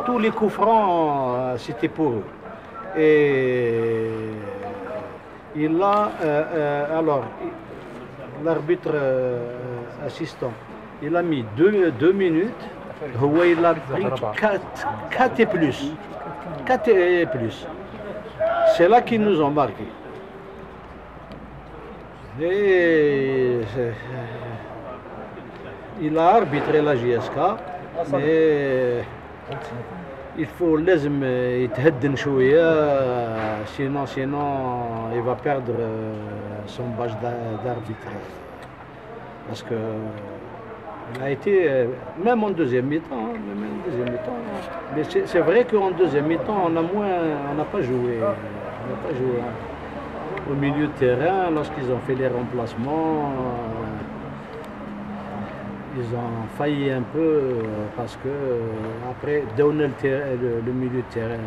tous les coups francs, c'était pour eux. Et il a, alors, l'arbitre assistant, il a mis 2 minutes. Il a pris 4 et plus. 4 et plus. C'est là qu'ils nous ont marqué. Et il a arbitré la JSK, mais il faut لازم يتهدن شوية, sinon il va perdre son badge d'arbitre. Parce que il a été, même en deuxième mi-temps, mais c'est vrai qu'en deuxième mi-temps, on n'a pas joué. Au milieu de terrain, lorsqu'ils ont fait les remplacements, ils ont failli un peu parce que après donner le milieu de terrain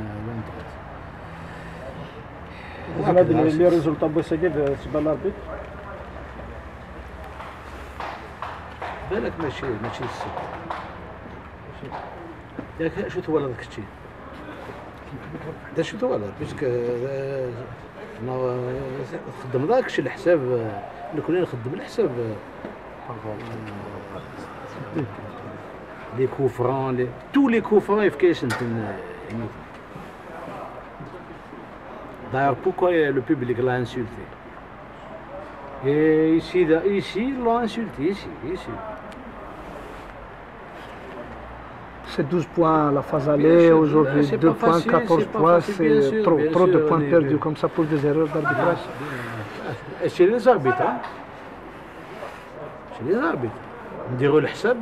vous avez les résultats بوسيدي بالنسبه للاربيت بالك ماشي السيد ياك شو تولى ذاك الشيء دا شو تولى باسكو خدم داك الشيء الحساب اللي كنا نخدم الحساب les coups francs, tous les coups francs efficaces. D'ailleurs, pourquoi le public l'a insulté? Et ici ils l'ont insulté, ici. C'est 12 points à la phase aller, aujourd'hui 2 points, 14 points, c'est trop de points perdus comme ça pour des erreurs d'arbitrage. Et chez les arbitres, chez les arbitres. نديروا الحساب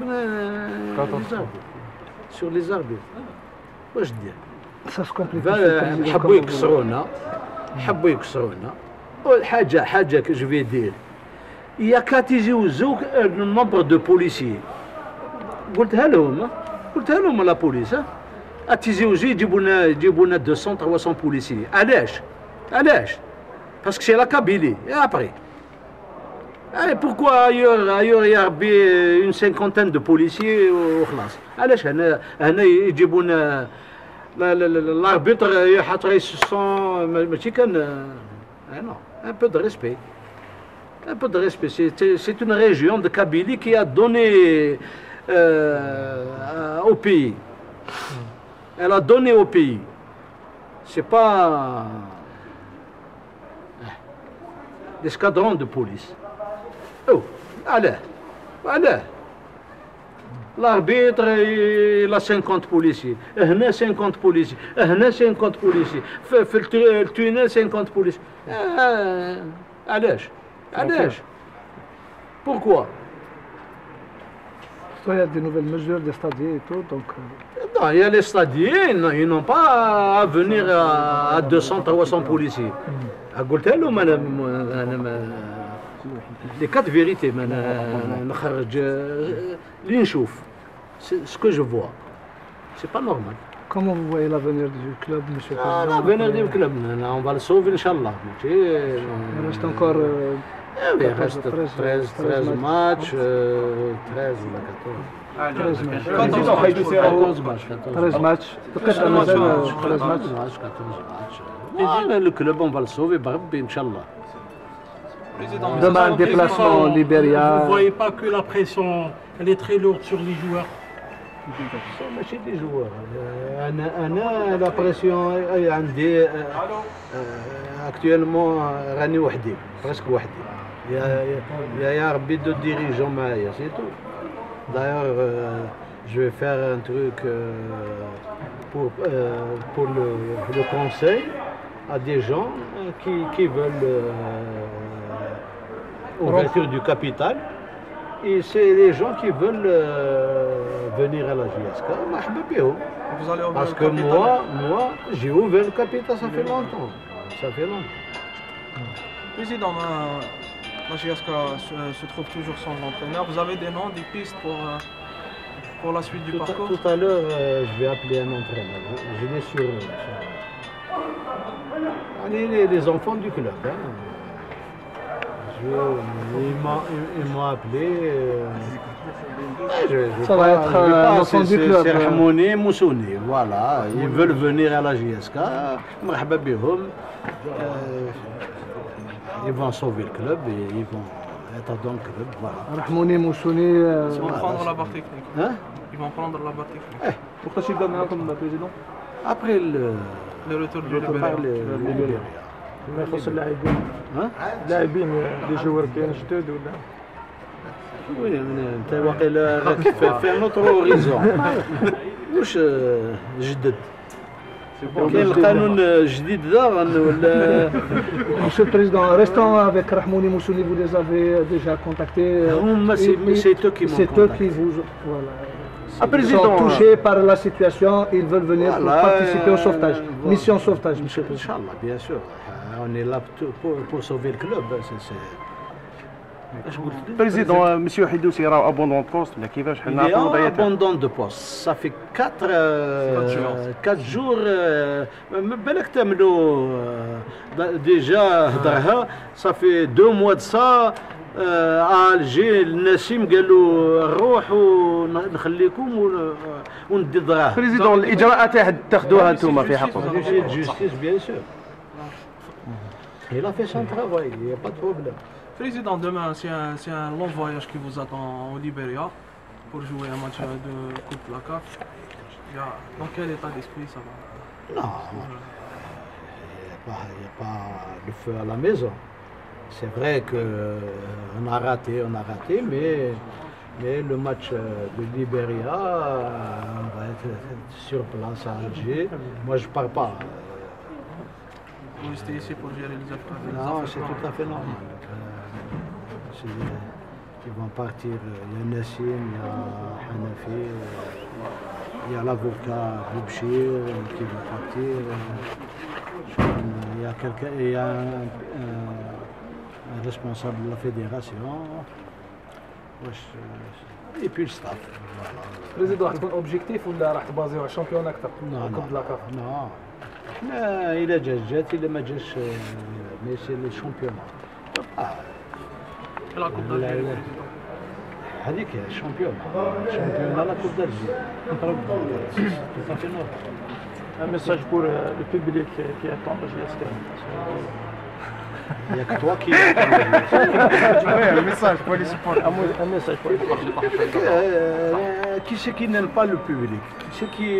sur les arbitres. واش دير؟ حبوا يكسرونا حاجه que je vais dire. Il y a qu'à تيجيوزو le nombre de policiers. قلتها لهم لا بوليس تيجيوزو يجيبوا لنا 200 300 policiers. علاش؟ Parce que c'est la Kabylie. Et après pourquoi ailleurs il y a une cinquantaine de policiers وخلاص؟ علاش هنا يجيبوا لنا l'arbitre يحط رئيس الصون ماشي كان non, un peu de respect. C'est une région de Kabylie qui a donné au pays. Elle a donné au pays. C'est pas l'escadron de police. Oh, allez. L'arbitre, il a 50 policiers. هنا 50 policiers. هنا 50 policiers. في التونيل 50 policiers. علاش؟ Pourquoi? Il y a des nouvelles mesures des stadiers et tout, donc... Non, il y a les stadiers, ils n'ont pas à venir à 200 300 policiers. قلت لهم أنا les 4 vérités, ce que je vois, c'est pas normal. Comment vous voyez l'avenir du club, monsieur Président? L'avenir du club, on va le sauver, Inch'Allah. Il reste encore il reste 13 matchs, 13 ou 14. 14 matchs. 13 matchs. Peut-être 13 matchs. 14 matchs. Le club, on va le sauver, Inch'Allah. Demain, un déplacement au Libéria. Vous ne voyez pas que la pression, elle est très lourde sur les joueurs? ماشي les joueurs. أنا la pression عندي actuellement راني وحدي presque وحدي. يا ربي deux dirigeants معايا c'est tout. D'ailleurs je vais faire un truc pour le conseil à des gens qui veulent ouverture du capital. Et c'est les gens qui veulent venir à la JSK. Parce que moi j'ai ouvert le capital, ça fait longtemps. Président, la JSK se trouve toujours sans entraîneur. Vous avez des noms, des pistes pour la suite du parcours? Tout à l'heure, je vais appeler un entraîneur. Je l'ai sur les enfants du club. Ils m'ont appelé. Ça va être l'enfant du club. C'est Rahmouni Moussouni, voilà. Ils veulent venir à la JSK. Marhaba bihom. Ils vont sauver le club et ils vont être dans le club, voilà. Rahmouni Moussouni. Ils vont prendre la barre technique. Hein? Ils vont prendre la barre technique. Pourquoi tu donnes un comme président? Après Le retour du Libéria. ما يخص اللاعبين ها؟ اللاعبين لي جوار كاين جدد ولا وي انت واقيلا راك في نوتر هوريزون واش جدد كاين القانون الجديد ذا ولا Monsieur le Président, restons avec Rahmouni Moussouni, vous les avez déjà contactés. C'est eux qui m'ont C'est eux qui vous. Voilà. Ils sont touchés par la situation, ils veulent venir pour participer au sauvetage. Mission sauvetage, monsieur le Président. Inch'Allah, bien sûr. On est là pour sauver le club. Président, monsieur Hidoussi راه abondant de poste ولا كيفاش Il est حنا en وضعيتها؟ abandon de poste. Ça fait 4 jours. بالك تعملوا déjà هضرها. Ça fait 2 mois de ça. à Alger النسيم قالوا نروح ونخليكم وندي دراهم. بريزيدون الاجراءات تاخذوها انتم في حقكم. Justice, bien sûr. Il a fait son travail, il n'y a pas de problème. Président, demain, c'est un long voyage qui vous attend au Libéria pour jouer un match de Coupe de la CAF. Dans quel état d'esprit ça va? Non, il n'y a pas le feu à la maison. C'est vrai qu'on a raté, mais le match de Libéria, on va être sur place à Alger. Moi, je ne pars pas. Vous restez ici pour gérer les affaires? Non, c'est tout à fait normal. Ils vont partir, il y a Nassim, il y a Hanafi, il y a l'avocat Boubchir qui va partir. Il y a un responsable de la fédération. Et puis le staff. بريزيدون حتكون اوبجيكتيف ولا راح تبازيو على الشامبيون اكثر؟ كوب لا كاف. Non. إلا جات إلا ما جاش مي سي لو شامبيون. La Coupe d'Algérie. هذيك هي الشامبيون. الشامبيون لا كوب دالجي. Un message pour le public qui attend le JSK. Il n'y a que toi qui. Un message pour les supporters. Un message pour les Qui c'est qui n'aime pas le public? Qui c'est qui.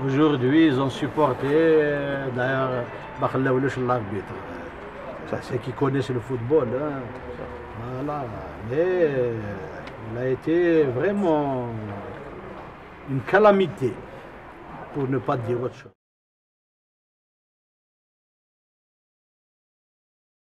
Aujourd'hui, ils ont supporté. D'ailleurs, l'arbitre. C'est qui connaissent le football. Hein. Voilà. Mais il a été vraiment une calamité, pour ne pas dire autre chose.